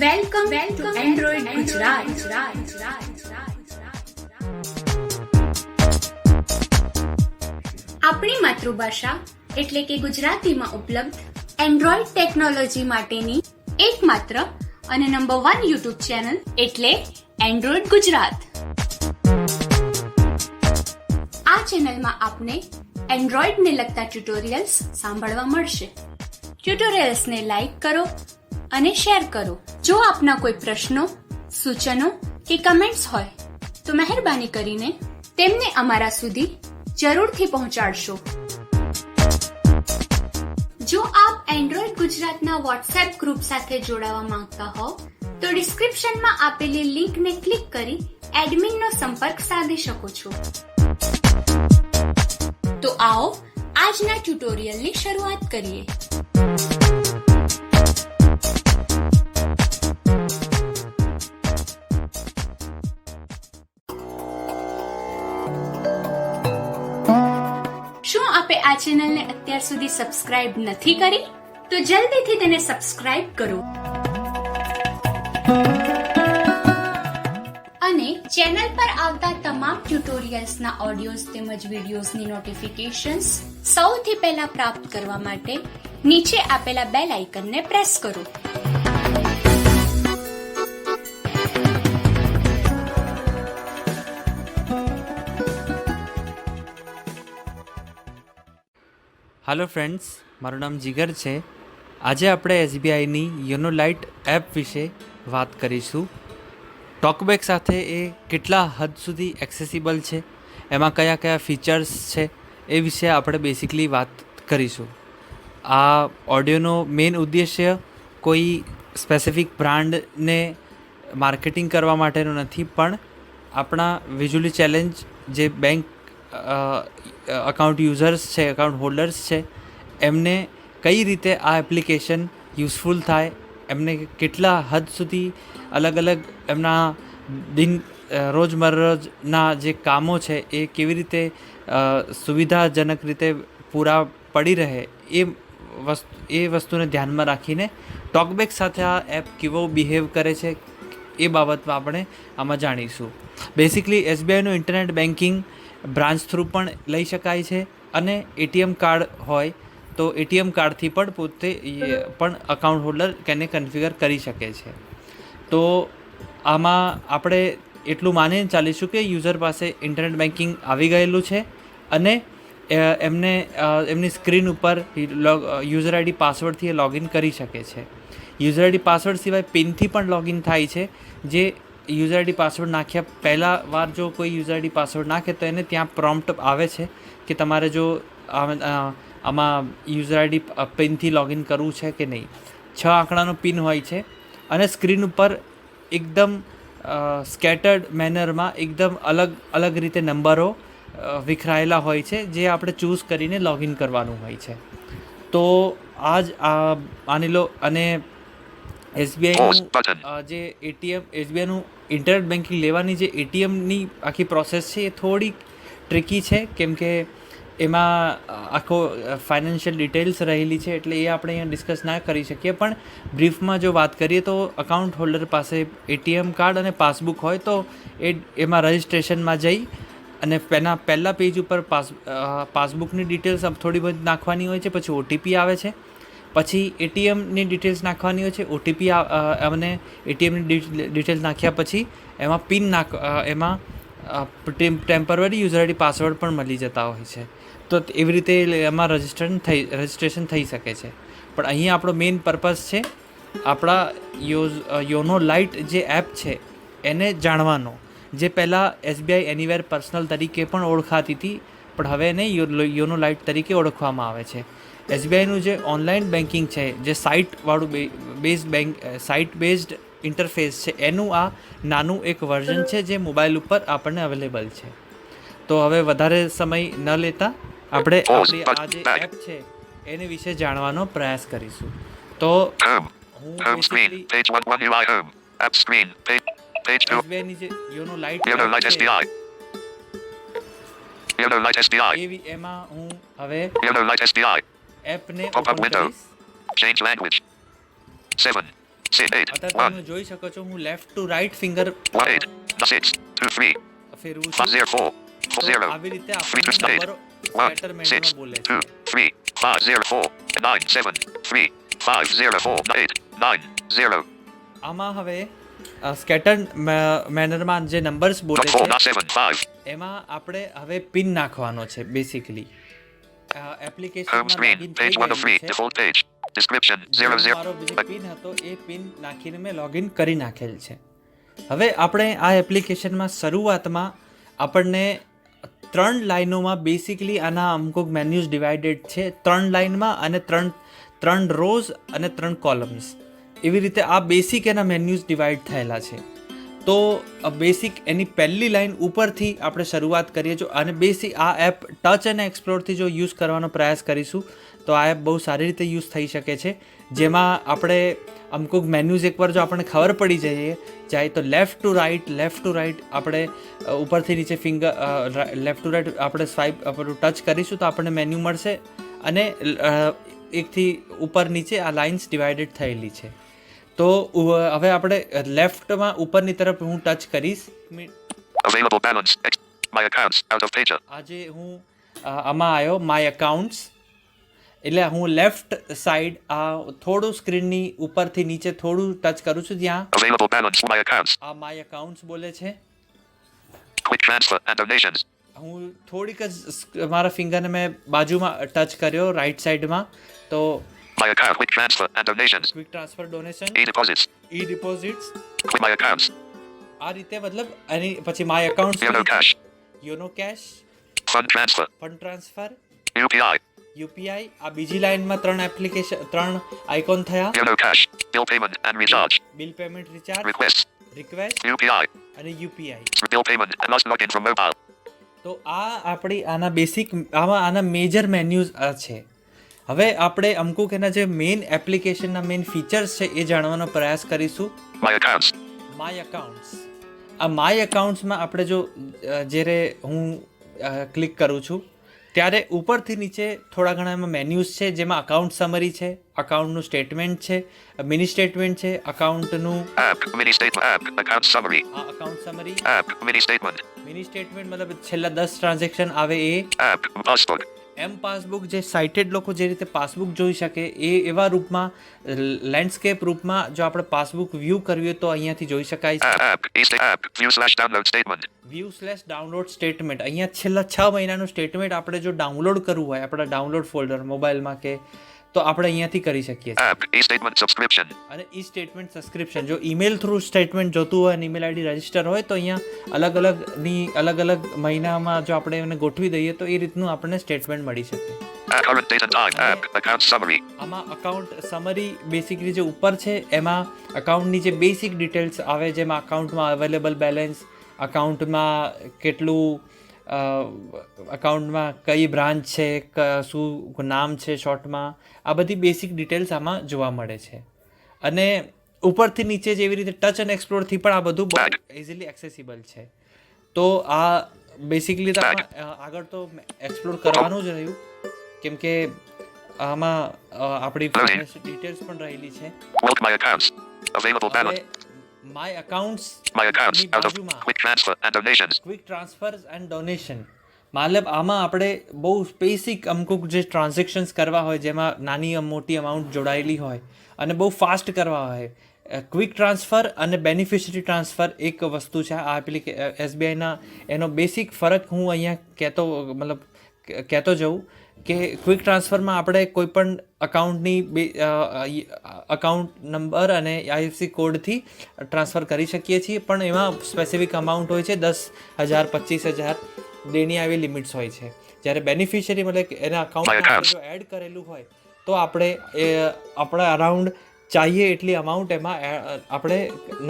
Welcome to Android Gujarat. આપણી માતૃભાષા એટલે કે ગુજરાતીમાં ઉપલબ્ધ એન્ડ્રોઇડ ટેકનોલોજી માટેની એકમાત્ર અને નંબર 1 યુટ્યુબ ચેનલ એટલે એન્ડ્રોઇડ ગુજરાત. આ ચેનલમાં આપને એન્ડ્રોઇડને લગતા ટ્યુટોરિયલ્સ સાંભળવા મળશે. ટ્યુટોરિયલ્સને લાઈક કરો અને શેર કરો. જો આપના કોઈ પ્રશ્નો, સૂચનો કે કમેન્ટ્સ હોય તો મહેરબાની કરીને તેમને અમારા સુધી જરૂરથી પહોંચાડશો. જો આપ એન્ડ્રોઇડ ગુજરાતના વોટ્સએપ ગ્રુપ સાથે જોડાવા માંગતા હો તો ડિસ્ક્રિપ્શનમાં આપેલી લિંકને ક્લિક કરી એડમિનનો સંપર્ક સાધી શકો છો. તો આવો આજના ટ્યુટોરિયલની શરૂઆત કરીએ. શું આપે આ ચેનલને અત્યાર સુધી સબસ્ક્રાઇબ નથી કરી તો જલ્દીથી તેને સબસ્ક્રાઇબ કરો અને ચેનલ પર આવતા તમામ ટ્યુટોરિયલ્સના ઓડિયોઝ તેમજ વિડીયોઝની નોટિફિકેશન્સ સૌથી પહેલા પ્રાપ્ત કરવા માટે નીચે આપેલા બેલ આઇકનને પ્રેસ કરો. હાલો ફ્રેન્ડ્સ, મારું નામ જીગર છે. આજે આપણે એસબીઆઈની યોનો લાઇટ એપ વિશે વાત કરીશું. ટોકબેક સાથે એ કેટલા હદ સુધી એક્સેસિબલ છે, એમાં કયા કયા ફીચર્સ છે, એ વિશે આપણે બેસિકલી વાત કરીશું. આ ઓડિયોનો મેઇન ઉદ્દેશ્ય કોઈ સ્પેસિફિક બ્રાન્ડને માર્કેટિંગ કરવા માટેનો નથી, પણ આપણા વિઝ્યુઅલી ચેલેન્જ જે બેંક અકાઉન્ટ યુઝર્સ છે, અકાઉન્ટ હોલ્ડર્સ છે, એમને કઈ રીતે આ એપ્લિકેશન યુઝફુલ થાય, એમને કેટલા હદ સુધી અલગ અલગ એમના રોજમર્રાના જે કામો છે એ કેવી રીતે સુવિધાજનક રીતે પૂરા પડી રહે, એ વસ્તુને ધ્યાનમાં રાખીને ટોકબેક સાથે આ એપ કેવો બિહેવ કરે છે એ બાબતમાં આપણે આમાં જાણીશું. બેસિકલી એસબીઆઈનું ઇન્ટરનેટ બેન્કિંગ બ્રાન્ચ થ્રુ પણ લઈ શકાય છે અને એટીએમ કાર્ડ હોય તો એટીએમ કાર્ડથી પણ પોતે પણ અકાઉન્ટ હોલ્ડર તેને કન્ફિગર કરી શકે છે. તો આમાં આપણે એટલું માનીને ચાલીશું કે યુઝર પાસે ઇન્ટરનેટ બેન્કિંગ આવી ગયેલું છે અને એમને એમની સ્ક્રીન ઉપર યુઝર આઈડી પાસવર્ડથી લોગિન કરી શકે છે. યુઝર આઈડી પાસવર્ડ સિવાય પિનથી પણ લોગિન થાય છે. જે યુઝર આઈડી પાસવર્ડ નાખ્યા પહેલાં વાર જો કોઈ યુઝર આઈડી પાસવર્ડ નાખે તો એને ત્યાં પ્રોમ્પ્ટ આવે છે કે તમારે જો આમાં યુઝર આઈડી પિનથી લોગિન કરવું છે કે નહીં. 6 આંકડાનો પિન હોય છે અને સ્ક્રીન ઉપર એકદમ સ્કેટર્ડ મેનરમાં એકદમ અલગ રીતે નંબરો વિખરાયેલા હોય છે જે આપણે ચૂઝ કરીને લોગિન કરવાનું હોય છે. તો માની લો અને એસબીઆઈનું જે એસબીઆઈનું ઇન્ટરનેટ બેન્કિંગ લેવાની જે એટીએમની આખી પ્રોસેસ છે એ થોડી ટ્રિકી છે, કેમ કે એમાં આખો ફાઇનાન્શિયલ ડિટેલ્સ રહેલી છે, એટલે એ આપણે અહીંયા ડિસ્કસ ના કરી શકીએ. પણ બ્રીફમાં જો વાત કરીએ તો અકાઉન્ટ હોલ્ડર પાસે એટીએમ કાર્ડ અને પાસબુક હોય તો એમાં રજિસ્ટ્રેશનમાં જઈ અને પહેલાં પેજ ઉપર પાસબુકની ડિટેલ્સ થોડી બધી નાખવાની હોય છે, પછી ઓટીપી આવે છે, પછી એટીએમની ડિટેલ્સ નાખવાની હોય છે, ઓટીપી અને એટીએમની ડિટેલ્સ નાખ્યા પછી એમાં એમાં ટેમ્પરરી યુઝર આઈડી પાસવર્ડ પણ મળી જતા હોય છે. તો એવી રીતે એમાં રજિસ્ટ્રેશન થઈ શકે છે. પણ અહીંયા આપણો મેઇન પર્પઝ છે આપણા યોનો લાઇટ જે એપ છે એને જાણવાનો, જે પહેલાં એસબીઆઈ એનીવેર પર્સનલ તરીકે પણ ઓળખાતી હતી, પણ હવે એને યોનો લાઇટ તરીકે ઓળખવામાં આવે છે. એસબીઆઈનું જે ઓનલાઈન બેન્કિંગ છે, જે સાઇટ બેઝડ ઇન્ટરફેસ છે, એનું આ નાનું એક વર્ઝન છે જે મોબાઈલ ઉપર આપણને અવેલેબલ છે. તો હવે વધારે સમય ન લેતા આપણે આપણી આ જે એપ છે એને વિશે જાણવાનો પ્રયાસ કરીશું. તો હું એસબીઆઈની જે યોનો લાઇટ એમાં હું હવે એપને ઓપન કરીશ. Change language. 7. 8. અત્યારે 1. તમે જોઈ શકો છો હું લેફ્ટ ટુ રાઈટ ફિંગર 1. 8. 6. 2. 3. ફેરવું 5. છું 0. 4. તો 0. આવી રીતે 3. આપણને 8. નંબરો 1. સ્કેટર 6. મેન્યુમાં બોલે 2. છે 3. 5. 0. 4. 9. 7. 3. 5. 0. 4. 8. 9. 0. આમાં હવે સ્કેટર મેનરમાં જે નંબર્સ બોલે 4. છે 7. 5. એમાં આપણે હવે પિન નાખવાનો છે બેસિકલી Home એપ્લિકેશનમાં screen. લોગિન થઈ Page 1 of 3. ગયેલું છે Default page. Description. જે 0. 0. મારો જે પિન હતો એ પિન નાખીને મેં લોગિન કરી નાખેલ છે હવે આપણે આ એપ્લિકેશનમાં શરૂઆતમાં આપણને 3 લાઈનોમાં બેસિકલી આના અમુક મેન્યુઝ ડિવાઇડેડ છે 3 લાઈનમાં અને 3 રોઝ અને 3 કોલમ્સ એવી રીતે આ બેસિક એના મેન્યુઝ ડિવાઈડ થયેલા છે તો બેસિક એની પહેલી લાઈન ઉપરથી આપણે શરૂઆત કરીએ જો અને બેસિક આ એપ ટચ અને એક્સપ્લોરથી જો યુઝ કરવાનો પ્રયાસ કરીશું તો આ એપ બહુ સારી રીતે યુઝ થઈ શકે છે જેમાં આપણે અમુક મેન્યુઝ એકવાર જો આપણને ખબર પડી જાય તો લેફ્ટ ટુ રાઈટ આપણે ઉપરથી નીચે ફિંગર લેફ્ટ ટુ રાઈટ આપણે સ્વાઇપ ટચ કરીશું તો આપણને મેન્યુ મળશે અને એકથી ઉપર નીચે આ લાઇન્સ ડિવાઇડેડ થયેલી છે તો હવે આપણે લેફ્ટમાં ઉપરની તરફ હું ટચ કરીશ Available balance. My accounts. Out of page. આજે હું આમાં આવ્યો માય અકાઉન્ટ્સ એટલે હું લેફ્ટ સાઈડ આ થોડું સ્ક્રીનની ઉપરથી નીચે થોડું ટચ કરું છું ત્યાં Available balance. My accounts. આ માય અકાઉન્ટ્સ બોલે છે Quick transfer and donations. હું થોડીક જ મારા ફિંગરને મેં બાજુમાં ટચ કર્યો રાઈટ સાઈડમાં તો My account. Quick transfer and donations. Quick transfer donation E-deposits. E deposits Quick my accounts. આ રીતે મતલબ એની પછી my accounts Yono cash. Yono cash Fund transfer. Fund transfer UPI. UPI આ બીજી લાઈનમાં 3 આઇકોન થયા Yono cash. Bill payment and recharge. Bill payment recharge Requests. Request UPI. અને UPI Bill payment and must log in from mobile. તો આ આપણી આના basic આના મેજર મેન્યુઝ છે હવે આપણે અમુક એના જે મેઇન એપ્લિકેશનના મેઇન ફીચર્સ છે એ જાણવાનો પ્રયાસ કરીશું My accounts. માય અકાઉન્ટ્સ આ માય અકાઉન્ટ્સમાં આપણે જો જ્યારે હું ક્લિક કરું છું ત્યારે ઉપરથી નીચે થોડા ઘણા એમાં મેન્યુઝ છે જેમાં અકાઉન્ટ સમરી છે અકાઉન્ટનું સ્ટેટમેન્ટ છે મિની સ્ટેટમેન્ટ છે અકાઉન્ટનું App. Mini statement. App. Account summary. આ account summary App. Mini statement. Mini statement મતલબ છેલ્લા 10 ટ્રાન્ઝેક્શન આવે એ App. Passbook. એમ પાસબુક જે સાઇટેડ લોકો જે રીતે પાસબુક જોઈ શકે એ એવા રૂપમાં લેન્ડસ્કેપ રૂપમાં જો આપણે પાસબુક વ્યૂ કરવી હોય તો અહીંયાથી જોઈ શકાય છે App. App. View/download statement. View download statement અહીંયા છેલ્લા 6 મહિનાનું સ્ટેટમેન્ટ આપણે જો ડાઉનલોડ કરવું હોય આપણા ડાઉનલોડ ફોલ્ડર મોબાઈલમાં કે તો આપણે અહીંયાથી કરી શકીએ છીએ App. E-statement subscription. અને ઈ સ્ટેટમેન્ટ સબસ્ક્રિપ્શન જો ઈમેલ થ્રુ સ્ટેટમેન્ટ જોતું હોય અને ઈમેલ આઈડી રજિસ્ટર હોય તો અહીંયા અલગ અલગ મહિનામાં જો આપણે એને ગોઠવી દઈએ તો એ રીતનું આપણને સ્ટેટમેન્ટ મળી શકે Current date and time. App. Account summary. આમાં અકાઉન્ટ સમરી બેસિકલી જે ઉપર છે એમાં અકાઉન્ટની જે બેસિક ડિટેલ્સ આવે જેમાં અકાઉન્ટમાં અવેલેબલ બેલેન્સ અકાઉન્ટમાં કેટલું અકાઉન્ટમાં કઈ બ્રાન્ચ છે શું નામ છે શોર્ટમાં આ બધી બેસિક ડિટેલ્સ આમાં જોવા મળે છે અને ઉપરથી નીચે જેવી રીતે ટચ અને એક્સપ્લોરથી પણ આ બધું બહુ ઇઝીલી એક્સેસિબલ છે તો આ બેસિકલી તો આગળ તો એક્સપ્લોર કરવાનું જ રહ્યું કેમ કે આમાં આપણી ડિટેલ્સ પણ રહેલી છે Welcome my accounts. Available balance. My accounts My accounts. Out of quick transfer and donations. Quick transfers and donation મતલબ આમાં આપણે બહુ બેસિક અમુક જે ટ્રાન્ઝેક્શન્સ કરવા હોય જેમાં નાની મોટી અમાઉન્ટ જોડાયેલી હોય અને બહુ ફાસ્ટ કરવા હોય ક્વિક ટ્રાન્સફર અને બેનિફિશરી ટ્રાન્સફર એક વસ્તુ છે આ એસબીઆઈના એનો બેસિક ફરક હું અહીંયા કહેતો જઉં કે ક્વિક ટ્રાન્સફરમાં આપણે કોઈપણ અકાઉન્ટની અકાઉન્ટ નંબર અને આઈએફસી કોડથી ટ્રાન્સફર કરી શકીએ છીએ પણ એમાં સ્પેસિફિક અમાઉન્ટ હોય છે 10,000 25,000 દેની આવી લિમિટ્સ હોય છે જ્યારે બેનિફિશરી મતલબ એના અકાઉન્ટમાં જો એડ કરેલું હોય તો આપણે આપણા અરાઉન્ડ ચાહીએ એટલી અમાઉન્ટ એમાં આપણે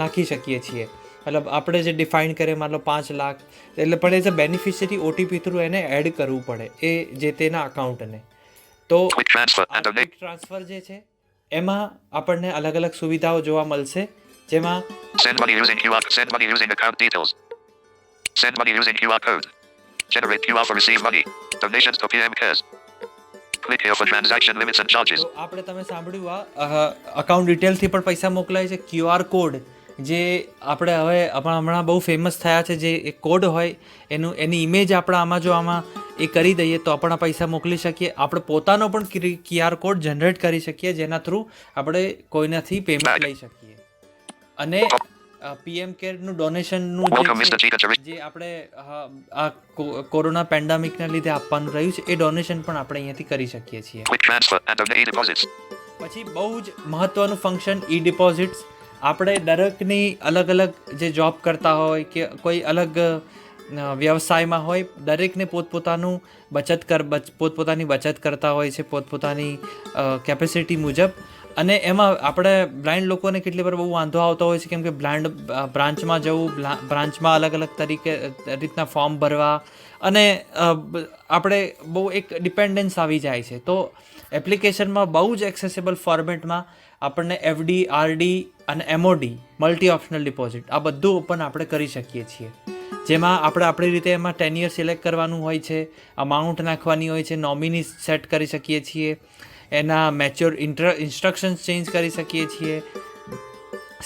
નાખી શકીએ છીએ મતલબ આપણે જે ડિફાઇન કરીએ માનો 5 લાખ એટલે પણ as a beneficiary OTP through એને એડ કરવું પડે એ જે તેના અકાઉન્ટને તો Quick transfer and quick transfer જે છે એમાં આપણને અલગ અલગ સુવિધાઓ જોવા મળશે જેમાં Send money using QR. Send money using account details. Send money using QR code. Generate QR for receive money. Donations to PM Cares. Click here for transaction limits and charges. તો આપણે તમે સાંભળ્યું આ અકાઉન્ટ ડિટેલથી પણ પૈસા મોકલાય છે. QR code જે આપણે હવે હમણાં બહુ ફેમસ થયા છે, જે એક કોડ હોય એની ઇમેજ આપણે આમાં એ કરી દઈએ તો આપણા પૈસા મોકલી શકીએ. આપણે પોતાનો પણ QR કોડ જનરેટ કરી શકીએ, જેના થ્રુ આપણે કોઈનાથી પેમેન્ટ લઈ શકીએ. અને PM કેરનું ડોનેશનનું Welcome, Mr. Chica Cherish. જે આપણે આ કોરોના પેન્ડેમિકના લીધે આપવાનું રહ્યું છે, એ ડોનેશન પણ આપણે અહીંયાથી કરી શકીએ છીએ. Quick transfer and e-deposits. પછી બહુ જ મહત્ત્વનું ફંક્શન ઈ-ડિપોઝિટ્સ. આપણે દરેકની અલગ અલગ જે જોબ કરતા હોય કે કોઈ અલગ વ્યવસાયમાં હોય, દરેકને પોતપોતાની બચત કરતા હોય છે પોતપોતાની કેપેસિટી મુજબ. અને એમાં આપણે બ્લાઇન્ડ લોકોને કેટલી વાર બહુ વાંધો આવતો હોય છે, કેમ કે બ્રાન્ચમાં જવું, બ્રાન્ચમાં અલગ અલગ રીતના ફોર્મ ભરવા, અને આપણે બહુ એક ડિપેન્ડન્સ આવી જાય છે. તો એપ્લિકેશનમાં બહુ જ એક્સેસિબલ ફોર્મેટમાં આપણને FD, RD અને MOD મલ્ટી ઓપ્શનલ ડિપોઝિટ આ બધું ઓપન આપણે કરી શકીએ છીએ. જેમાં આપણે આપણી રીતે એમાં ટેન્યુઅર સિલેક્ટ કરવાનું હોય છે, અમાઉન્ટ નાખવાની હોય છે, નોમિની સેટ કરી શકીએ છીએ, એના મેચ્યોર ઇન્સ્ટ્રક્શન્સ ચેન્જ કરી શકીએ છીએ,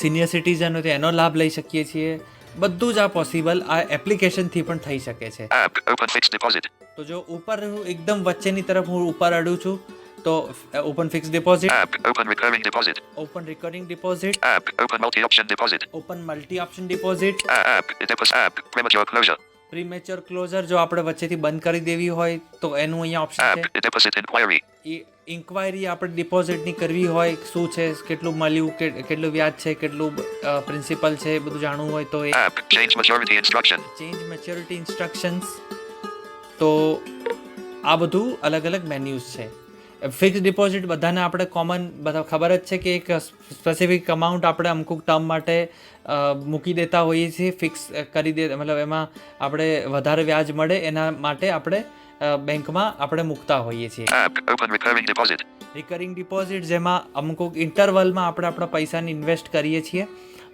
સિનિયર સિટીઝન હોય તો એનો લાભ લઈ શકીએ છીએ. બધું જ આ પોસિબલ આ એપ્લિકેશનથી પણ થઈ શકે છે. App, open fixed deposit. તો જો ઉપર એકદમ વચ્ચેની તરફ હું ઉપર અડું છું તો open fix deposit, App, open recurring deposit. Open recurring deposit, App, open multi-option deposit. Open multi option deposit, App, deposit. App, premature closure. Premature closure. જો આપણે વચ્ચેથી બંધ કરી દેવી હોય તો એનું અહીંયા ઓપ્શન App, છે. deposit inquiry. ઇન્ક્વાયરી આપણે ડિપોઝિટની કરવી હોય, શું છે, કેટલું મળ્યું, કેટલું વ્યાજ છે, કેટલું પ્રિન્સિપલ છે, એ બધું જાણવું હોય તો એ App, change maturity instruction. Change maturity instructions. તો આ બધું અલગ અલગ મેન્યુઝ છે. ફિક્સ ડિપોઝિટ બધાને આપણે બધા ખબર જ છે કે એક સ્પેસિફિક અમાઉન્ટ આપણે અમુક ટર્મ માટે મૂકી દેતા હોઈએ છીએ, ફિક્સ કરી દે, મતલબ એમાં આપણે વધારે વ્યાજ મળે એના માટે આપણે બેંકમાં આપણે મૂકતા હોઈએ છીએ. App, open recurring deposit. Recurring deposit, જેમાં અમુક ઇન્ટરવલમાં આપણે આપણા પૈસાને ઇન્વેસ્ટ કરીએ છીએ.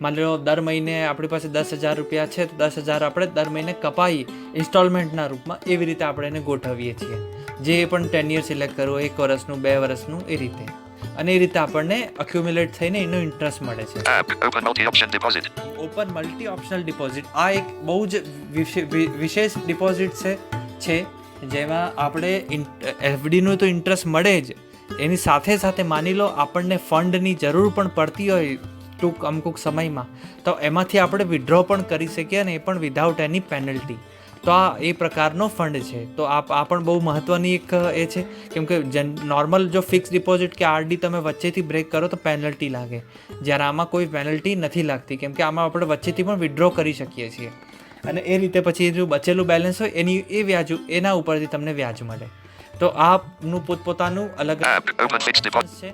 માની લો દર મહિને આપણી પાસે 10,000 રૂપિયા છે તો 10,000 આપણે દર મહિને કપાઈ ઇન્સ્ટોલમેન્ટના રૂપમાં, એવી રીતે આપણે એને ગોઠવીએ છીએ. જે પણ ટેન્યુઅર સિલેક્ટ કરવું, 1 વર્ષનું, 2 વર્ષનું, એ રીતે. અને એ રીતે આપણને અક્યુમ્યુલેટ થઈને એનો ઇન્ટરેસ્ટ મળે છે. App, open multi-option deposit. Open multi optional deposit આ એક બહુ જ વિશેષ ડિપોઝિટ છે જેમાં આપણે FDનું તો ઇન્ટરેસ્ટ મળે જ, એની સાથે સાથે માની લો આપણને ફંડની જરૂર પણ પડતી હોય અમુક સમયમાં, તો એમાંથી આપણે વિથડ્રો પણ કરી શકીએ, અને એ પણ વિધાઉટ એની પેનલ્ટી. તો આ એ પ્રકારનો ફંડ છે. તો આ પણ બહુ મહત્ત્વની એક એ છે, કેમ કે નોર્મલ જો ફિક્સ ડિપોઝિટ કે RD તમે વચ્ચેથી બ્રેક કરો તો પેનલ્ટી લાગે, જ્યારે આમાં કોઈ પેનલ્ટી નથી લાગતી, કેમ કે આમાં આપણે વચ્ચેથી પણ વિથડ્રો કરી શકીએ છીએ. અને એ રીતે પછી જો બચેલું બેલેન્સ હોય એના ઉપરથી તમને વ્યાજ મળે. તો આનું પોતપોતાનું અલગ App, open fixed deposit. છે.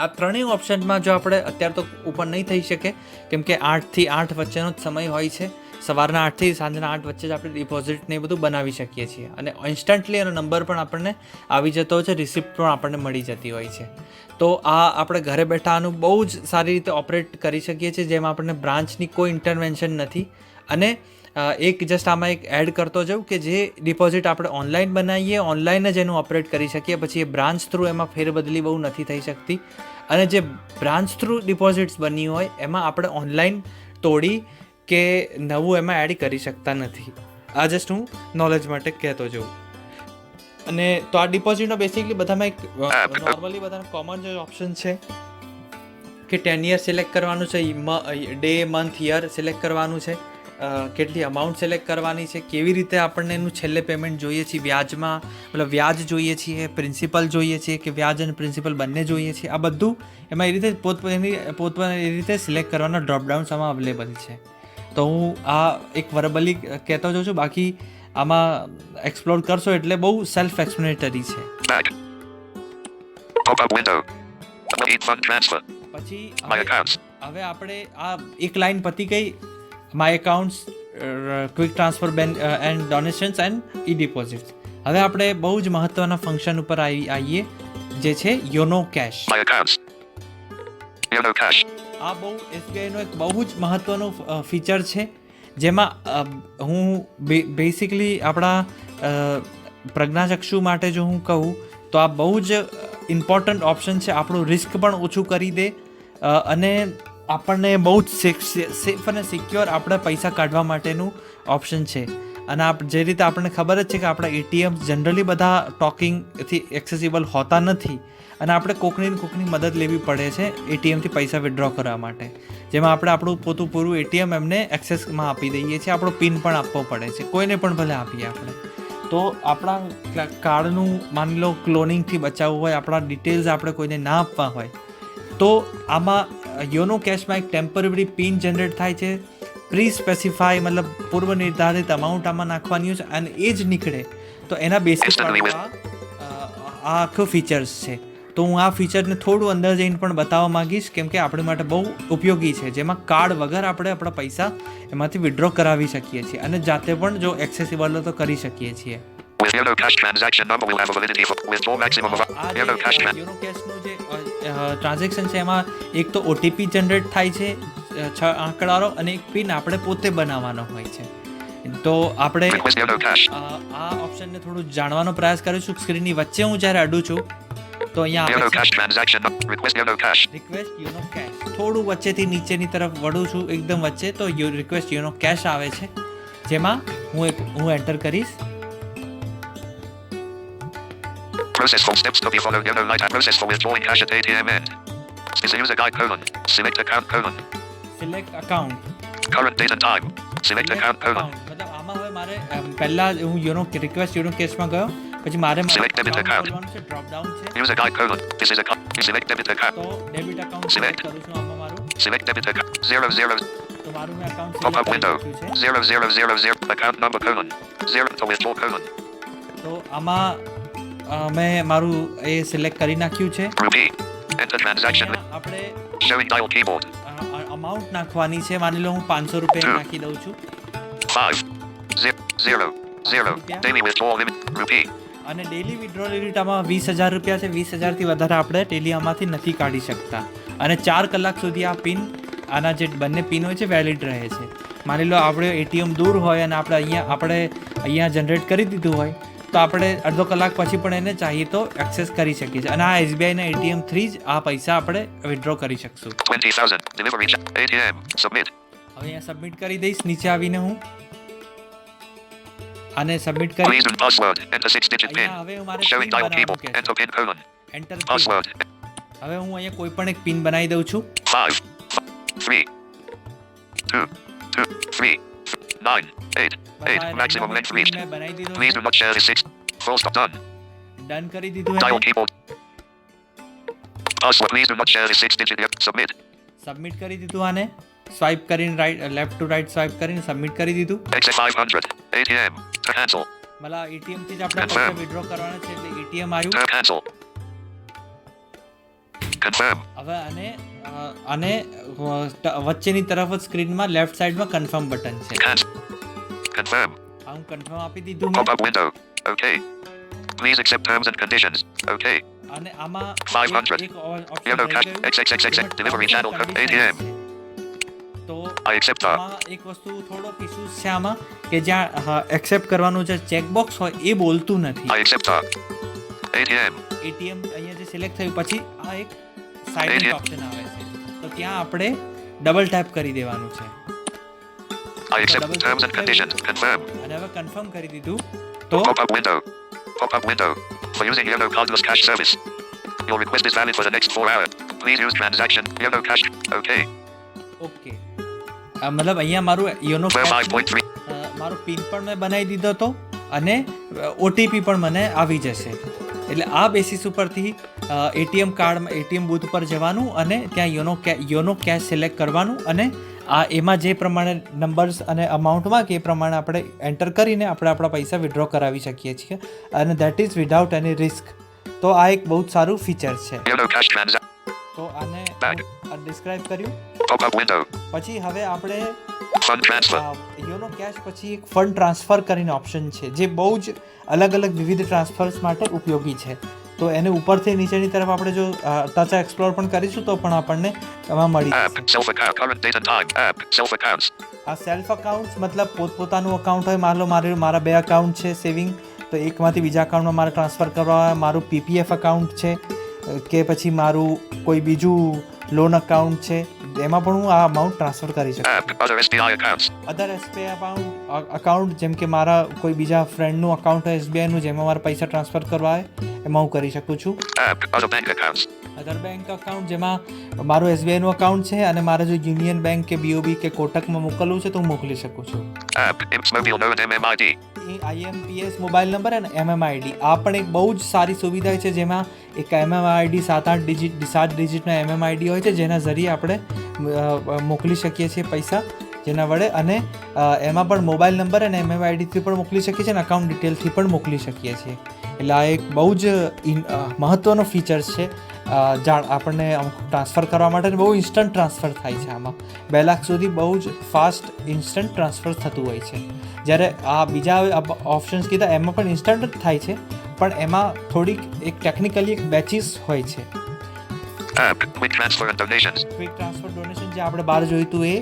આ ત્રણેય ઓપ્શનમાં જો આપણે અત્યારે તો ઉપર નહીં થઈ શકે, કેમ કે 8 થી 8 વચ્ચેનો જ સમય હોય છે. સવારના 8 થી સાંજના 8 વચ્ચે જ આપણે ડિપોઝિટને એ બધું બનાવી શકીએ છીએ, અને ઇન્સ્ટન્ટલી એનો નંબર પણ આપણને આવી જતો હોય છે, રિસિપ્ટ પણ આપણને મળી જતી હોય છે. તો આ આપણે ઘરે બેઠા આનું બહુ જ સારી રીતે ઓપરેટ કરી શકીએ છીએ, જેમાં આપણને બ્રાન્ચની કોઈ ઇન્ટરવેન્શન નથી. અને એક જસ્ટ આમાં એક એડ કરતો જાઉં કે જે ડિપોઝિટ આપણે ઓનલાઈન બનાવીએ, ઓનલાઈન જ એનું ઓપરેટ કરી શકીએ, પછી એ બ્રાન્ચ થ્રુ એમાં ફેરબદલી બહુ નથી થઈ શકતી. અને જે બ્રાન્ચ થ્રુ ડિપોઝિટ્સ બની હોય એમાં આપણે ઓનલાઈન તોડી કે નવું એમાં એડ કરી શકતા નથી. આ જસ્ટ હું નોલેજ માટે કહેતો જાઉં. અને તો આ ડિપોઝિટનો બેસિકલી બધામાં એક નોર્મલી બધાના કોમન જે ઓપ્શન છે કે ટેન્યુઅર સિલેક્ટ કરવાનું છે, ડે, મંથ, યર સિલેક્ટ કરવાનું છે, કેટલી અમાઉન્ટ સિલેક્ટ કરવાની છે, કેવી રીતે આપણને એનું છેલ્લે પેમેન્ટ જોઈએ છીએ, વ્યાજમાં મતલબ વ્યાજ જોઈએ છીએ, પ્રિન્સિપલ જોઈએ છીએ કે વ્યાજ અને પ્રિન્સિપલ બંને જોઈએ છીએ. આ બધું એમાં એ રીતે પોતપોતાની એ રીતે સિલેક્ટ કરવાના ડ્રોપડાઉન્સ આમાં અવેલેબલ છે. તો હું આ એક વર્બલી કહેતો જાઉં છું, બાકી આમાં એક્સપ્લોર કરશો એટલે બહુ સેલ્ફ એક્સપ્લેનેટરી છે. Back. Pop-up window. Need fund transfer. પછી My accounts. હવે આપણે આ એક લાઈન પતી ગઈ, my accounts, quick transfer and donations and e deposits. હવે આપણે બહુ જ મહત્ત્વના ફંક્શન ઉપર આવીએ, જે છે Yono cash. My accounts. Yono Cash. આ બહુ SBIનો એક બહુ જ મહત્ત્વનું ફીચર છે, જેમાં હું બેસિકલી આપણા પ્રજ્ઞાચક્ષુ માટે જો હું કહું તો આ બહુ જ ઇમ્પોર્ટન્ટ ઓપ્શન છે, આપણું રિસ્ક પણ ઓછું કરી દે અને આપણને બહુ જ સેફ અને સિક્યોર આપણે પૈસા કાઢવા માટેનું ઓપ્શન છે. અને જે રીતે આપણને ખબર જ છે કે આપણા એટીએમ જનરલી બધા ટોકિંગથી એક્સેસિબલ હોતા નથી અને આપણે કોકની મદદ લેવી પડે છે એટીએમથી પૈસા વિથડ્રો કરવા માટે, જેમાં આપણે આપણું પૂરું એટીએમ એમને એક્સેસમાં આપી દઈએ છીએ, આપણો પિન પણ આપવો પડે છે, કોઈને પણ ભલે આપીએ આપણે. તો આપણા કાર્ડનું માની લો ક્લોનિંગથી બચાવવું હોય, આપણા ડિટેલ્સ આપણે કોઈને ના આપવા હોય, તો આમાં યોનો કેશમાં એક ટેમ્પરરી પિન જનરેટ થાય છે, પ્રી સ્પેસિફાઈ મતલબ પૂર્વ નિર્ધારિત અમાઉન્ટ આમાં નાખવાની છે અને એ જ નીકળે. તો એના બેસિસ આ આખું ફીચર્સ છે. તો હું આ ફીચરને થોડું અંદર જઈને પણ બતાવવા માંગીશ, કેમ કે આપણી માટે બહુ ઉપયોગી છે, જેમાં કાર્ડ વગર આપણે આપણા પૈસા એમાંથી વિથડ્રો કરાવી શકીએ છીએ અને જાતે પણ જો એક્સેસિબલ હોય તો કરી શકીએ છીએ. With Yono Cash transaction number will have validity for withdraw maximum of Yono Cash YONO કેશનું જે ટ્રાન્ઝેક્શન છે એમાં એક તો ઓટીપી જનરેટ થાય છે 6 આંકડાનો અને એક પિન આપણે પોતે બનાવવાનો હોય છે. તો આપણે request Yono Cash. આ ઓપ્શનને થોડું જાણવાનો પ્રયાસ કરીશું. સ્ક્રીનની વચ્ચે હું જ્યારે અડું છું તો અહીંયા Yono આવે છે Cash transaction request Yono Cash. Request Yono cash. થોડું વચ્ચેથી નીચેની તરફ વળું છું એકદમ વચ્ચે, તો રિક્વેસ્ટ યોનો કેશ આવે છે, જેમાં હું એન્ટર કરીશ. Process for steps to be followed. Yono Light process for withdrawing cash at ATM end. Is a user guide : select account : select account. current date and time. Select account : મતલબ આમાં હવે મારે પહેલા હું રિક્વેસ્ટ યોનો કેશમાં ગયો, પછી મારે Select debit account. Drop down છે, user guide : this is account. Select debit account. તો ડેબિટ અકાઉન્ટ Select. કરું છું આમાં મારું. Select debit account 00 તો મારું મેં account pop up window 0000 account number : 0 to withdraw : તો આમાં મેં મારું એ સિલેક્ટ કરી નાખ્યું છે. rupee. Enter transaction અહીંયા આપણે showing dial keyboard અમાઉન્ટ નાખવાની છે. માની લો હું 500 રૂપિયા નાખી દઉં છું 500 daily withdrawal limit rupee. અને ડેલી વિથડ્રોલ લિમિટ આમાં 20,000 રૂપિયા છે. 20,000થી વધારે આપણે ડેલી આમાંથી નથી કાઢી શકતા અને 4 કલાક સુધી આ પિન આના જે બંને પિન હોય છે વેલિડ રહે છે. માની લો આપણે એટીએમ દૂર હોય અને આપણે અહીંયા જનરેટ કરી દીધું હોય તો આપણે અડધો કલાક પછી પણ એને ચાહીએ તો એક્સેસ કરી શકીએ છીએ અને આ એસબીઆઈના એટીએમ થ્રી જ આ પૈસા આપણે વિથડ્રો કરી શકશું. 20,000 delivery ATM submit. હવે અહીંયા સબમિટ કરી દઈશ. નીચે આવીને હું આને સબમિટ કરી Please enter password. Enter 6-digit pin. અહીંયા હવે મારે Showing પિન dial બનાવવાનું keyboard. કહે છે. Enter pin : enter password. હવે હું અહીંયા કોઈ પણ એક પિન બનાવી દઉં છું. 5 3 2 3 9 8 maximum length reached. મેં બનાવી દીધો Please do not share this 6. Full stop done. Done કરી દીધું. Dial keyboard. Password. Please do not share this 6-digit. Submit. Submit કરી દીધું. આને સ્વાઇપ કરીને લેફ્ટ ટુ રાઈટ સ્વાઇપ કરીને સબમિટ કરી દીધું. Exit 500 ATM to cancel. મતલબ એટીએમ થી જ આપણે પૈસા વિથડ્રો કરવાના છે એટલે એટીએમ આવ્યું. To cancel. Confirm. હવે આને વચ્ચેની તરફ જ સ્ક્રીનમાં લેફ્ટ સાઈડમાં કન્ફર્મ બટન છે. Cancel. Confirm. હું કન્ફર્મ આપી દીધું Pop મેં. up window. Okay. Please accept terms and conditions. Okay. અને આમાં 500. એક ઓપ્શન Yono રહી Cash ગયું. XXXX delivery channel code Condition ATM. છે. તો I accept that. આમાં એક વસ્તુ થોડોક ઇસ્યુ છે આમાં કે જ્યાં એક્સેપ્ટ કરવાનું જે ચેકબોક્સ હોય એ બોલતું નથી. I accept that. ATM. ATM અહીંયા જે સિલેક્ટ થયું પછી આ એક સાઇલેન્ટ ATM. ઓપ્શન આવે છે તો ત્યાં આપણે ડબલ ટેપ કરી દેવાનું છે I accept terms and conditions. Confirm. અને હવે કન્ફર્મ કરી દીધું તો Pop up window. Pop up window. For using Yono cardless cash service. Your request is valid for the next 4 hours. Please use transaction Yono Cash. Okay. Okay મતલબ અહીંયા મારું YONO 5.3. મારો pin પણ મેં બનાવી દીધો હતો અને ઓટીપી પણ મને આવી જશે. એટલે આ બેસિસ ઉપરથી એટીએમ કાર્ડમાં એટીએમ બૂથ પર જવાનું અને ત્યાં યોનો કેશ સિલેક્ટ કરવાનું અને આ એમાં જે પ્રમાણે નંબર્સ અને અમાઉન્ટમાં કે એ પ્રમાણે આપણે એન્ટર કરીને આપણે આપણા પૈસા વિથડ્રો કરાવી શકીએ છીએ અને that is without any risk. તો આ એક બહુ સારું ફીચર છે. Yono Cash transaction. તો આને ડિસ્ક્રાઇબ કર્યું. Pop up window. પછી હવે આપણે Fund transfer. યોનો કેશ પછી એક ફંડ ટ્રાન્સફર કરીને ઓપ્શન છે જે બહુ જ અલગ વિવિધ ટ્રાન્સફર્સ માટે ઉપયોગી છે. તો એને ઉપરથી નીચેની તરફ આપણે જો ટચ એક્સપ્લોર પણ કરીશું તો પણ આપણને એમાં મળી App. જશે. Self account. Current date and time. App. Self accounts. આ સેલ્ફ અકાઉન્ટ્સ મતલબ પોતપોતાનું અકાઉન્ટ હોય. માની લો મારા 2 અકાઉન્ટ છે સેવિંગ તો એકમાંથી બીજા અકાઉન્ટમાં મારે ટ્રાન્સફર કરવા હોય, મારું પીપીએફ અકાઉન્ટ છે કે પછી મારું કોઈ બીજું લોન અકાઉન્ટ છે, એમાં પણ હું આ અમાઉન્ટ ટ્રાન્સફર કરી શકું. Other SBI accounts. અધર એસબીઆઈ અકાઉન્ટ જેમ કે મારા કોઈ બીજા ફ્રેન્ડનું અકાઉન્ટ હોય એસબીઆઈનું, જેમાં મારે પૈસા ટ્રાન્સફર કરવા હોય, એમાં હું કરી શકું છું. Other bank accounts. અધર બેંક અકાઉન્ટ જેમાં મારું એસબીઆઈનું અકાઉન્ટ છે અને મારે જો યુનિયન બેંક કે બીઓબી કે કોટકમાં મોકલવું છે તો હું મોકલી શકું છું. IMS mobile number and MMID. A IMPS mobile number અને એમએમઆઈડી આ પણ એક બહુ જ સારી સુવિધા છે, જેમાં એક એમએમઆઈડી 7 ડિજિટનો એમએમઆઈડી હોય છે, જેના જરીએ આપણે મોકલી શકીએ છીએ પૈસા, જેના વડે અને એમાં પણ મોબાઈલ નંબર અને એમએમઆઈડીથી પણ મોકલી શકીએ છીએ અને અકાઉન્ટ ડિટેલથી પણ મોકલી શકીએ છીએ. એટલે આ એક બહુ જ મહત્ત્વનો ફીચર્સ છે આપણને અમુક ટ્રાન્સફર કરવા માટે. બહુ ઇન્સ્ટન્ટ ટ્રાન્સફર થાય છે આમાં. 2 લાખ સુધી બહુ જ ફાસ્ટ ઇન્સ્ટન્ટ ટ્રાન્સફર થતું હોય છે. જ્યારે આ બીજા ઓપ્શન્સ કીધા એમાં પણ ઇન્સ્ટન્ટ જ થાય છે, પણ એમાં થોડીક એક ટેકનિકલી એક બેચીસ હોય છે. Quick transfer and donations. Quick transfer donation જે આપણે બહાર જોઈતું એ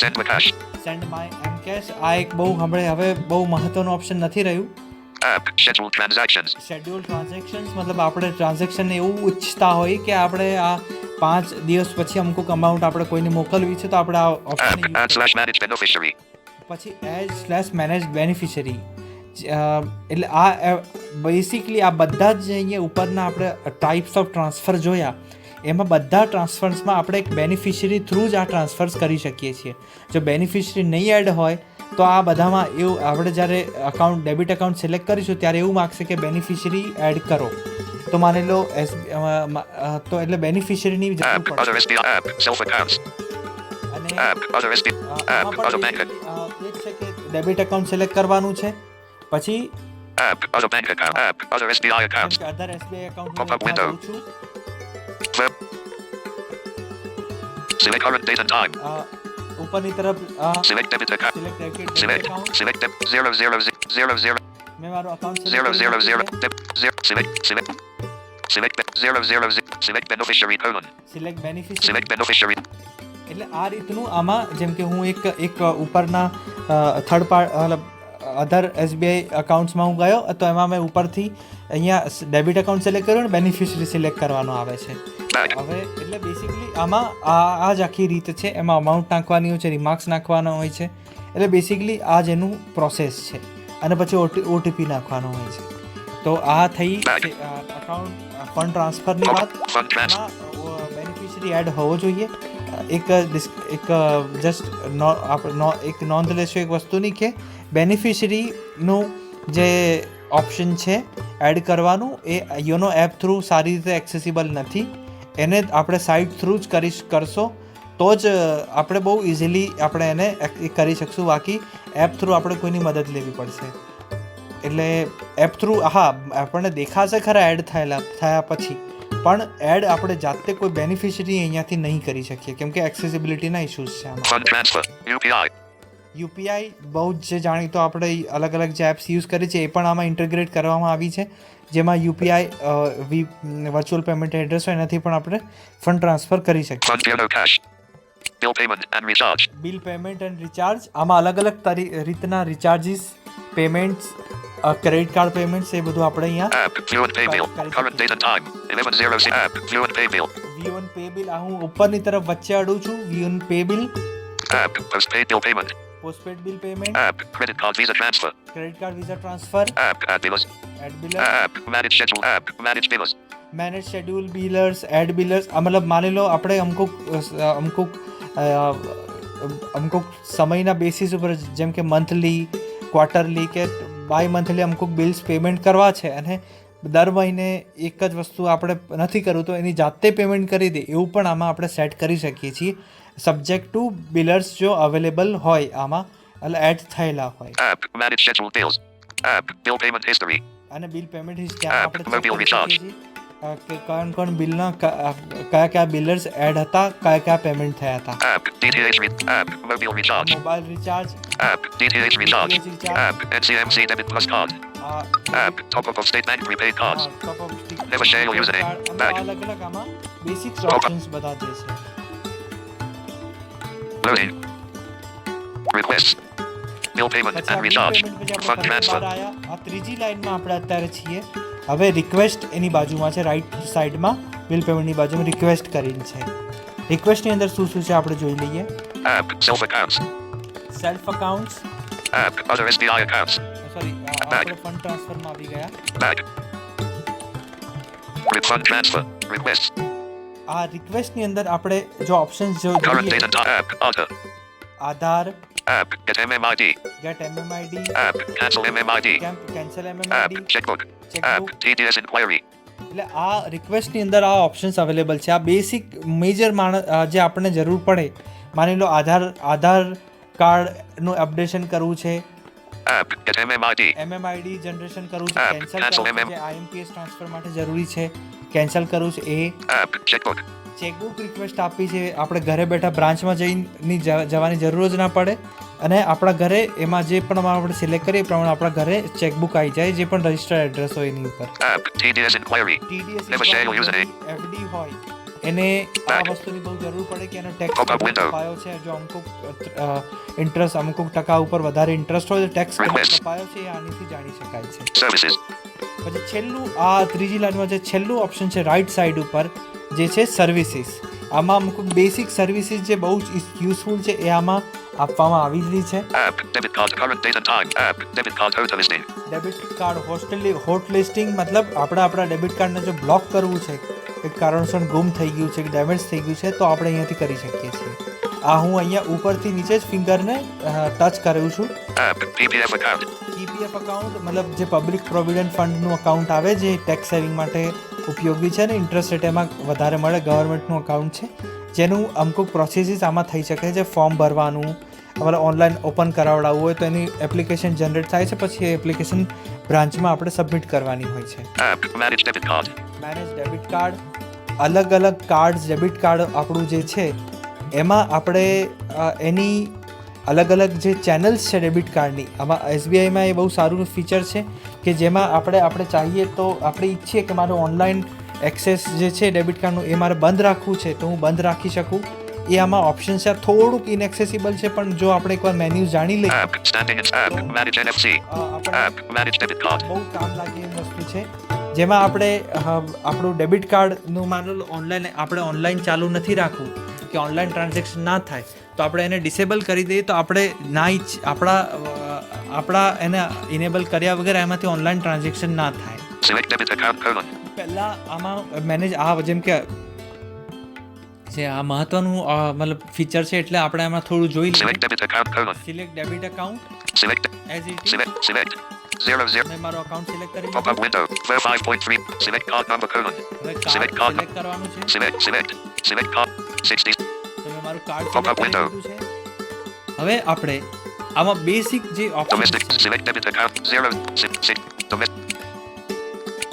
Send my cash. Send my એમ કેશ, આ એક બહુ હવે બહુ મહત્ત્વનું ઓપ્શન નથી રહ્યું. Scheduled transactions. શેડ્યુલ ટ્રાન્ઝેક્શન્સ મતલબ આપણે ટ્રાન્ઝેક્શન એવું ઈચ્છતા હોય કે આપણે આ 5 દિવસ પછી અમુક અમાઉન્ટ આપણે કોઈને મોકલવી છે, તો આપણે આ ઓપ્શન /manage beneficiary. પછી /manage beneficiary. એટલે આ બેસિકલી આ બધા જ અહીંયા ઉપરના આપણે ટાઈપ્સ ઓફ ટ્રાન્સફર જોયા, એમાં બધા ટ્રાન્સફર્સમાં આપણે એક બેનિફિશરી થ્રુ જ આ ટ્રાન્સફર્સ કરી શકીએ છીએ. જો બેનિફિશરી નહીં એડ હોય તો આ બધામાં એવું આપણે જ્યારે ડેબિટ અકાઉન્ટ સિલેક્ટ કરીશું ત્યારે એવું માગશે કે બેનિફિશરી એડ કરો. તો માની લો તો એટલે બેનિફિશરીની જરૂર Other પડશે. SBI. Self accounts. અને Other SBI. Other bank. એ જ છે કે ડેબિટ અકાઉન્ટ સિલેક્ટ કરવાનું છે, પછી Other bank account. Other SBI accounts. અધર એસબીઆઈ Pop-up અકાઉન્ટ window. છું. Verb. Select current date and time. ઉપરની તરફ Select debit account. Select debit Select. Account. Select 00000. મેં મારું account 000. Select. Select 000. Select beneficiary colon. Select beneficiary. Select beneficiary. એટલે આ રીતનું આમાં જેમ કે હું એક ઉપરના થર્ડ પાર્ટ અધર એસબીઆઈ અકાઉન્ટ્સમાં હું ગયો તો એમાં મેં ઉપરથી અહીંયા ડેબિટ અકાઉન્ટ સિલેક્ટ કર્યું અને બેનિફિશરી સિલેક્ટ કરવાનો આવે છે. Back. હવે એટલે બેસિકલી આમાં આ જ આખી રીત છે. એમાં અમાઉન્ટ નાખવાની હોય છે, રિમાર્ક્સ નાખવાનો હોય છે. એટલે બેસિકલી આ જ એનું પ્રોસેસ છે અને પછી ઓટીપી નાખવાનો હોય છે. તો આ થઈ અકાઉન્ટ ફંડ ટ્રાન્સફરની વાત. Fund transfer. બેનિફિશરી એડ હોવો જોઈએ. એક જસ્ટ એક નોંધ લેશો એક વસ્તુની કે બેનિફિશરીનું જે ઓપ્શન છે એડ કરવાનું એ યોનો એપ થ્રુ સારી રીતે એક્સેસિબલ નથી. એને આપણે સાઇટ થ્રુ જ કરશો તો જ આપણે બહુ ઇઝીલી આપણે એને કરી શકશું. બાકી એપ થ્રુ આપણે કોઈની મદદ લેવી પડશે. એટલે એપ થ્રુ આપણને દેખાશે ખરા એડ થયા પછી, પણ એડ આપણે જાતે કોઈ બેનિફિશરી અહીંયાથી નહીં કરી શકીએ કેમ કે એક્સેસિબિલિટીના ઇશ્યુઝ છે આમાં. Fund transfer. UPI. યુપીઆઈ બહુ જ જાણીતો આપણે અલગ અલગ જે એપ્સ યુઝ કરી છે એ પણ આમાં ઇન્ટિગ્રેટ કરવામાં આવી છે, જેમાં યુપીઆઈ વર્ચ્યુઅલ પેમેન્ટ એડ્રેસ હોય એનાથી પણ આપણે ફંડ ટ્રાન્સફર કરી શકીએ. Fund Yono cash. Bill payment and recharge. Bill payment and recharge આમાં અલગ અલગ રીતના રિચાર્જીસ, પેમેન્ટ્સ, ક્રેડિટ કાર્ડ પેમેન્ટ્સ એ બધું આપણે અહીંયા Fluent pay bill. Current date and time. 11:06. Fluent pay bill. V1 pay bill હું ઉપરની તરફ વચ્ચે અડું છું. V1 pay bill, Postpaid bill payment. Postpaid bill payment, Credit card visa transfer. Credit card Visa transfer, Add billers. Add biller, Manage schedule. Manage billers. Manage schedule billers, add billers. મતલબ માની લો આપણે અમુક સમયના બેસિસ ઉપર જેમ કે monthly, quarterly કે by monthly અમુક બિલ્સ પેમેન્ટ કરવા છે અને દર મહિને એક જ વસ્તુ આપણે નથી કરવું તો એની જાતે પેમેન્ટ કરી દે એવું પણ આમાં આપણે સેટ કરી શકીએ છીએ, સબ્જેક્ટ ટુ બિલર્સ જો અવેલેબલ હોય આમાં એટલે એડ થયેલા હોય. Manage scheduled bills. Bill payment history. અને બિલ પેમેન્ટ હિસ્ટ્રી આપણે check Mobile કરી recharge. શકીએ છીએ કે કોણ બિલના કયા બિલર્સ એડ હતા, કયા પેમેન્ટ થયા હતા. DTH. Mobile recharge. Mobile recharge, DTH recharge. DTH recharge. NCMC debit plus card. Top up of state bank prepaid cards. Never share your username. Back. અલગ અલગ આમાં બેસિક ઓપ્શન્સ બધા જે છે. Loading. Requests. Bill payment પછી and આ bill recharge. Payment પછી આપણે Fund ફરીથી transfer. બહાર આવ્યા. આ ત્રીજી લાઈનમાં આપણે અત્યારે છીએ. હવે રિક્વેસ્ટ એની બાજુમાં છે, રાઈટ સાઈડમાં બિલ પેમેન્ટની બાજુમાં રિક્વેસ્ટ કરીને છે. રિક્વેસ્ટની અંદર શું શું છે આપણે જોઈ લઈએ. App. Self accounts. Self accounts, App. Other SBI accounts. Sorry આપણે ફંડ ટ્રાન્સફરમાં આવી ગયા. Back. Fund transfer. Requests. આ રિક્વેસ્ટની અંદર આપણે જો ઓપ્શન્સ જો Current જોઈએ, date and time. App. Auto. Aadhaar, App. Get MMID. Get MMID, App. Cancel MMID. Cancel App. MMID, Checkbook. Checkbook. App. TDS inquiry. એટલે આ રિક્વેસ્ટની અંદર આ ઓપ્શન્સ અવેલેબલ છે. આ બેસિક મેજર જે આપણને જરૂર પડે, માની લો આધાર કાર્ડનું અપડેશન કરવું છે, App. Get MMID. એમએમઆઈડી જનરેશન કરવું છે, App, કેન્સલ cancel કરવું છે, MM. જે આઈએમપીએસ ટ્રાન્સફર માટે જરૂરી છે, કેન્સલ કરવું છે એ. App. Checkbook. ચેકબુક રિક્વેસ્ટ આપી છે, આપણે ઘરે બેઠા બ્રાન્ચમાં જઈને જવાની જરૂર જ ના પડે અને આપણા ઘરે એમાં જે પણ આપણે સિલેક્ટ કરીએ એ પ્રમાણે આપણા ઘરે ચેકબુક આવી જાય, જે પણ રજિસ્ટર્ડ એડ્રેસ હોય એની ઉપર. App. TDS inquiry. TDS Never share your username. FD હોય એને આ Back. વસ્તુની બહુ જરૂર પડે કે એનો ટેક્સ Pop-up window. કપાયો છે, જો અમુક ઇન્ટરેસ્ટ અમુક ટકા ઉપર વધારે ઇન્ટરેસ્ટ હોય તો ટેક્સ Request. કપાયો છે એ આનીથી જાણી શકાય છે. Services. પછી છેલ્લું આ ત્રીજી લાઈનમાં જે છેલ્લું ઓપ્શન છે રાઈટ સાઈડ ઉપર જે છે સર્વિસીસ. આમાં અમુક બેસિક સર્વિસીસ જે બહુ જ યુઝફુલ છે એ આમાં આપવામાં આવેલી છે. App. Debit card. Current date and time. App. Debit card total listing. Debit card hot listing, મતલબ આપણે આપણા ડેબિટ કાર્ડને જો બ્લોક કરવું છે, એક કારણસર ગુમ થઈ ગયું છે કે ડેમેજ થઈ ગયું છે, તો આપણે અહીંયાથી કરી શકીએ છીએ. આ હું અહીંયા ઉપરથી નીચે જ ફિંગરને ટચ કરું છું. App. PPF account. EPF account મતલબ જે પબ્લિક પ્રોવિડન્ટ ફંડનું અકાઉન્ટ આવે, જે ટેક્સ સેવિંગ માટે ઉપયોગી છે ને ઇન્ટરેસ્ટ રેટ એમાં વધારે મળે, ગવર્મેન્ટનું અકાઉન્ટ છે, જેનું અમુક પ્રોસેસીસ આમાં થઈ શકે છે. ફોર્મ ભરવાનું, અમારે ઓનલાઈન ઓપન કરાવડાવવું હોય તો એની એપ્લિકેશન જનરેટ થાય છે, પછી એ એપ્લિકેશન બ્રાન્ચમાં આપણે સબમિટ કરવાની હોય છે. App. Manage debit card. Manage debit card, અલગ અલગ કાર્ડ્સ ડેબિટ કાર્ડ આપણું જે છે એમાં આપણે એની અલગ અલગ જે ચેનલ્સ છે ડેબિટ કાર્ડની, આમાં એસબીઆઈમાં એ બહુ સારું ફીચર છે કે જેમાં આપણે ચાહીએ તો આપણે ઈચ્છીએ કે મારું ઓનલાઈન એક્સેસ જે છે ડેબિટ કાર્ડનું એ મારે બંધ રાખવું છે તો હું બંધ રાખી શકું. એ આમાં ઓપ્શન છે. થોડુંક ઇનએક્સેસિબલ છે, પણ જો આપણે એકવાર મેન્યુ જાણી લઈએ, App. Standing in. App. Manage NFC. આપણે App. Manage debit card. બહુ કામ લાગે એવી વસ્તુ છે, જેમાં આપણે આપણું ડેબિટ કાર્ડનું માનો ઓનલાઈન આપણે ઓનલાઈન ચાલુ નથી રાખવું કે ઓનલાઈન ટ્રાન્ઝેક્શન ના થાય, તો આપણે એને ડિસેબલ કરી દઈએ તો આપણે આપણા એને ઇનેબલ કર્યા વગર એમાંથી ઓનલાઈન ટ્રાન્ઝેક્શન ના થાય. Select debit account colon. પહેલાં આમાં મેનેજ જેમ કે જે આ મહત્વનું મતલબ ફીચર છે, એટલે આપણે આમાં થોડું જોઈ લઈએ. Select debit account colon. Select debit account Select. As it Select. 00. મેં મારો અકાઉન્ટ સિલેક્ટ કરી Pop up લીધું. window. Ver 5.3. Select card number colon. હવે select કાર્ડ card. સિલેક્ટ કરવાનું છે, Select card. 60. તો મેં મારું કાર્ડ Pop up સિલેક્ટ કરી window. દીધું છે. હવે આપણે આમાં બેસિક જે Domestic. Option Select debit account. 0. 6.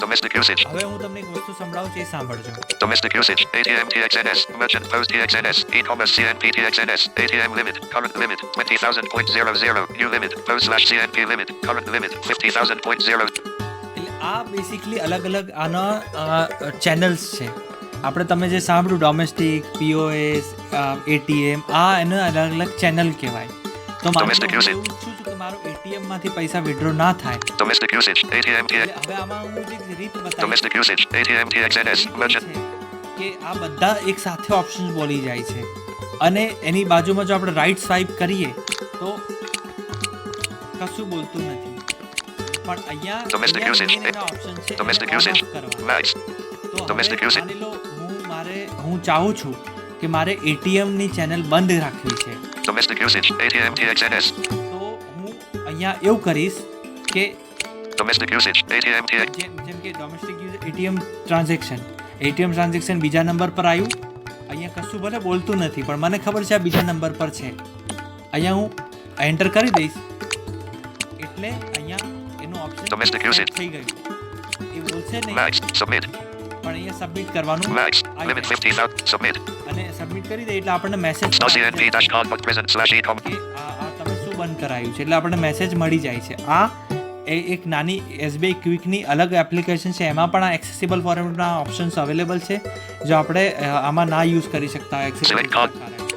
Domestic usage. હવે હું તમને એક વસ્તુ સંભળાવું છું, એ સાંભળજો. Domestic usage. ATM TXNS. Merchant Post TXNS. E-commerce CNP TXNS. ATM limit. Current limit. 20,000.00. New limit. Post/CNP limit. Current limit. 50,000.0. એટલે આ બેસિકલી અલગ અલગ આના ચેનલ્સ છે. આપણે તમે જે સાંભળ્યું ડોમેસ્ટિક, POS, ATM, આ એનો અલગ અલગ ચેનલ કહેવાય. તો મારે Domestic હું usage. એવું ઈચ્છું છું કે મારો ATMમાંથી પૈસા વિડ્રો ના થાય. Domestic usage. ATM TX. એટલે હવે આમાં હું જે રીત બતાવીશ Domestic usage. ATM TXNS. Merchant. કે આ બધા એક સાથે ઓપ્શન બોલી જાય છે, અને એની બાજુમાં જો આપણે રાઈટ સ્વાઇપ કરીએ તો કશું બોલતું નથી, પણ અહીંયા Domestic usage. ઓપ્શન છે Domestic એને on usage. off કરવા. Max. તો Domestic હવે usage. માની લો હું ચાહું છું કે મારે એટીએમની ચેનલ બંધ રાખવી છે, Domestic usage. ATM TXNS. તો હું અહીંયા એવું કરીશ કે Domestic usage. ATM TX. જેમ કે ડોમેસ્ટિક યુઝ એટીએમ ટ્રાન્ઝેક્શન બીજા નંબર પર આવ્યું. અહીંયા કશું ભલે બોલતું નથી, પણ મને ખબર છે આ બીજા નંબર પર છે. અહીંયા હું એન્ટર કરી દઈશ એટલે અહીંયા એનું ઓપ્શન Domestic usage. થઈ ગયું. એ બોલશે નહીં, Max. Submit. પણ અહીંયા સબમિટ કરવાનું Max. Limit 50,000. Submit. અને સબમિટ કરી દે એટલે આપણને message No CNP-card but present/e-com. કે આ તમે શું બંધ કરાયું છે, એટલે આપણને મેસેજ મળી જાય છે. આ એક નાની એસબીઆઈ ક્વિકની અલગ એપ્લિકેશન છે, એમાં પણ આ એક્સેસિબલ ફોર્મેટના ઓપ્શન્સ અવેલેબલ છે, જો આપણે આમાં ના યુઝ કરી શકતા Select card.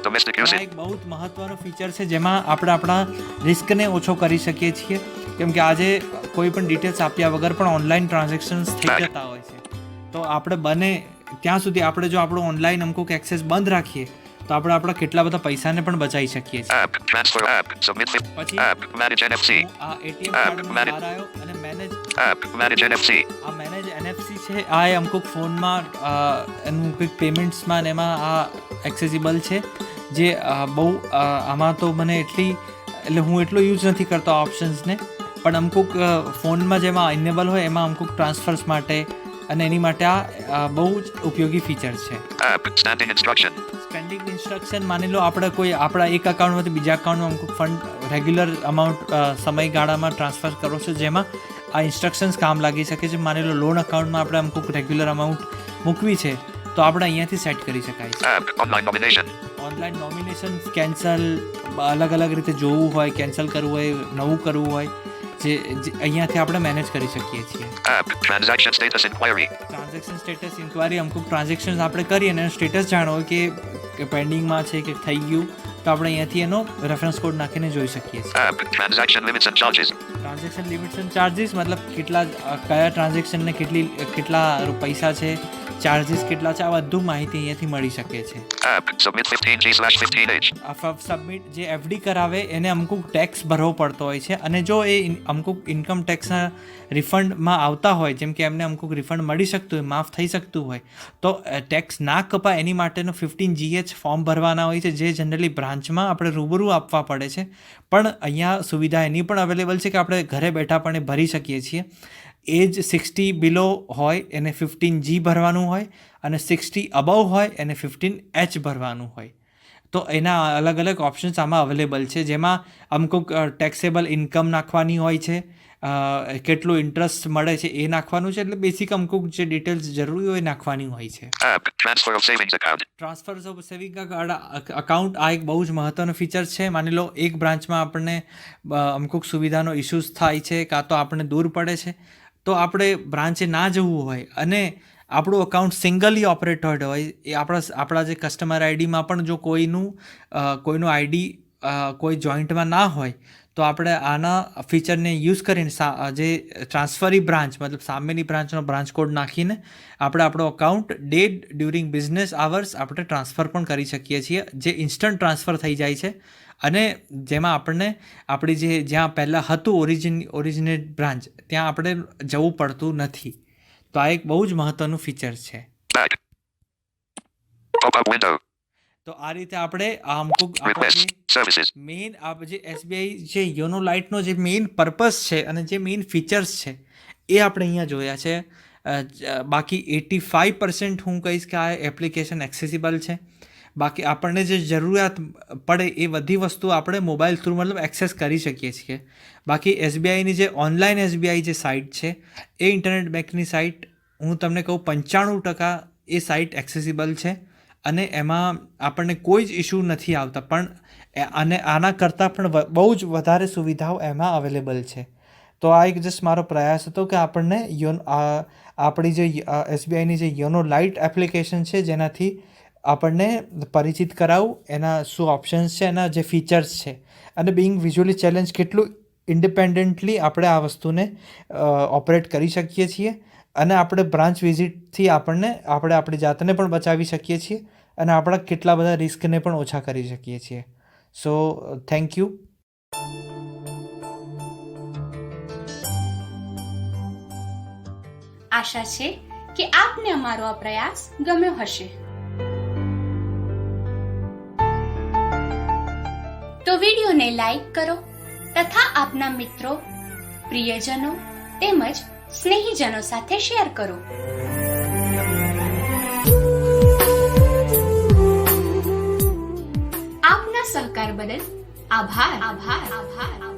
Domestic આ usage. એક બહુ જ મહત્વનો ફીચર છે જેમાં આપણે આપણા રિસ્કને ઓછો કરી શકીએ છીએ, કેમ કે આજે કોઈ પણ ડિટેલ્સ આપ્યા વગર પણ ઓનલાઈન ટ્રાન્ઝેક્શન્સ થઈ જતા હોય છે. તો આપણે બને ત્યાં સુધી આપણે જો આપણું ઓનલાઈન અમુક એક્સેસ બંધ રાખીએ તો આપણે આપણા કેટલા બધા પૈસાને પણ બચાવી શકીએ છીએ. App. Transfer app. Submit. પછી App. Manage NFC. હું આ એટીએમ કાર્ડની બહાર આવ્યો અને મેનેજ App. Manage NFC. આ મેનેજ એનએફસી છે, આ એ અમુક ફોનમાં એનું કંઈક પેમેન્ટ્સમાં ને એમાં આ એક્સેસિબલ છે, જે બહુ આમાં તો મને એટલે હું એટલો યુઝ નથી કરતો આ ઓપ્શન્સને, પણ અમુક ફોનમાં જેમાં ઇનેબલ હોય એમાં અમુક ટ્રાન્સફર્સ માટે અને એની માટે આ બહુ જ ઉપયોગી ફીચર છે. App. Standing instruction. Spending instruction, માની લો આપણે કોઈ આપણા એક અકાઉન્ટમાંથી બીજા અકાઉન્ટમાં અમુક ફંડ રેગ્યુલર અમાઉન્ટ સમયગાળામાં ટ્રાન્સફર કરો છો, જેમાં આ ઇન્સ્ટ્રક્શન્સ કામ લાગી શકે છે. માની લો લોન અકાઉન્ટમાં આપણે અમુક રેગ્યુલર અમાઉન્ટ મૂકવી છે તો આપણે અહીંયાથી સેટ કરી શકાય છે. App. Online nomination. Online nomination, cancel, અલગ અલગ રીતે જોવું હોય, કેન્સલ કરવું હોય, નવું કરવું હોય, જે અહીંયાથી આપણે મેનેજ કરી શકીએ છીએ. App. Transaction status inquiry. Transaction status inquiry, અમુક ટ્રાન્ઝેક્શન્સ આપણે કરીએ અને સ્ટેટસ જાણો કે પેન્ડિંગમાં છે કે થઈ ગયું, તો આપણે અહીંયાથી એનો રેફરન્સ કોડ નાખીને જોઈ શકીએ છીએ. App. Transaction limits and charges. Transaction limits and charges, મતલબ કયા ટ્રાન્ઝેક્શનને કેટલા પૈસા છે, ચાર્જીસ કેટલા છે, આ બધું માહિતી અહીંયાથી મળી શકે છે. App. Submit 15G/15H. સબમિટ, જે એફડી કરાવે એને અમુક ટેક્સ ભરવો પડતો હોય છે, અને જો એ અમુક ઇન્કમ ટેક્સના રિફંડમાં આવતા હોય, જેમ કે એમને અમુક રિફંડ મળી શકતું હોય, માફ થઈ શકતું હોય, તો ટેક્સ ના કપાય એની માટેનું 15GH ફોર્મ ભરવાના હોય છે, જે જનરલી બ્રાન્ચમાં આપણે રૂબરૂ આપવા પડે છે. પણ અહીંયા સુવિધા એની પણ અવેલેબલ છે કે આપણે ઘરે બેઠા પણ એ ભરી શકીએ છીએ. એજ 60 બિલો હોય એને 15G ભરવાનું હોય, અને 60 અબવ હોય એને 15H ભરવાનું હોય. તો એના અલગ અલગ ઓપ્શન્સ આમાં અવેલેબલ છે, જેમાં અમુક ટેક્સેબલ ઇન્કમ નાખવાની હોય છે, કેટલું ઇન્ટરેસ્ટ મળે છે એ નાખવાનું છે, એટલે બેસિક અમુક જે ડિટેલ્સ જરૂરી હોય નાખવાની હોય છે. App. Transfer of savings account. Transfer of saving account, આ એક બહુ જ મહત્ત્વનો ફીચર છે. માની લો એક બ્રાન્ચમાં આપણને અમુક સુવિધાનો ઇશ્યુઝ થાય છે, કાં તો આપણને દૂર પડે છે, તો આપણે બ્રાન્ચે ના જવું હોય અને આપણું અકાઉન્ટ સિંગલી ઓપરેટેડ હોય, એ આપણા જે કસ્ટમર આઈડીમાં પણ જો કોઈનું આઈડી કોઈ જોઈન્ટમાં ના હોય, તો આપણે આના ફીચરને યુઝ કરીને જે ટ્રાન્સફરી બ્રાન્ચ, મતલબ સામેની બ્રાન્ચનો બ્રાન્ચ કોડ નાખીને આપણે આપણો અકાઉન્ટ ડ્યુરિંગ બિઝનેસ આવર્સ આપણે ટ્રાન્સફર પણ કરી શકીએ છીએ, જે ઇન્સ્ટન્ટ ટ્રાન્સફર થઈ જાય છે, અને જેમાં આપણને આપણી જ્યાં પહેલાં હતું ઓરિજિનેટ બ્રાન્ચ, ત્યાં આપણે જવું પડતું નથી. તો આ એક બહુ જ મહત્ત્વનું ફીચર છે. Back. Pop-up window. તો આ રીતે આપણે અમુક Request. Services. મેઇન જે એસબીઆઈ જે યોનો લાઇટનો જે મેઇન પર્પઝ છે અને જે મેઇન ફીચર્સ છે એ આપણે અહીંયા જોયા છે. બાકી 85% હું કહીશ કે આ એપ્લિકેશન એક્સેસિબલ છે. બાકી આપણને જે જરૂરિયાત પડે એ બધી વસ્તુ આપણે મોબાઈલ થ્રુ મતલબ એક્સેસ કરી શકીએ છીએ. બાકી એસબીઆઈની જે ઓનલાઈન એસબીઆઈ જે સાઇટ છે એ ઇન્ટરનેટ બેંકની સાઇટ, હું તમને કહું 95% એ સાઇટ એક્સેસિબલ છે, અને એમાં આપણને કોઈ જ ઇશ્યુ નથી આવતા. પણ અને આના કરતાં પણ બહુ જ વધારે સુવિધાઓ એમાં અવેલેબલ છે. તો આ એક જસ્ટ મારો પ્રયાસ હતો કે આપણને આપણી જે એસબીઆઈની જે યોનો લાઇટ એપ્લિકેશન છે જેનાથી આપણને પરિચિત કરાવું, એના શું ઓપ્શન્સ છે, એના જે ફીચર્સ છે, અને બિંગ વિઝ્યુઅલી ચેલેન્જ કેટલું ઇન્ડિપેન્ડન્ટલી આપણે આ વસ્તુને ઓપરેટ કરી શકીએ છીએ, અને આપણે બ્રાન્ચ વિઝિટથી આપણે આપણી જાતને પણ બચાવી શકીએ છીએ, અને આપણા કેટલા બધા રિસ્કને પણ ઓછા કરી શકીએ છીએ. So thank you. આશા છે કે આપને અમારો આ પ્રયાસ ગમ્યો હશે. તો વિડીયોને લાઈક કરો તથા આપના મિત્રો, પ્રિયજનો તેમજ સ્નેહીજનો સાથે શેર કરો. આપના સહકાર બદલ આભાર.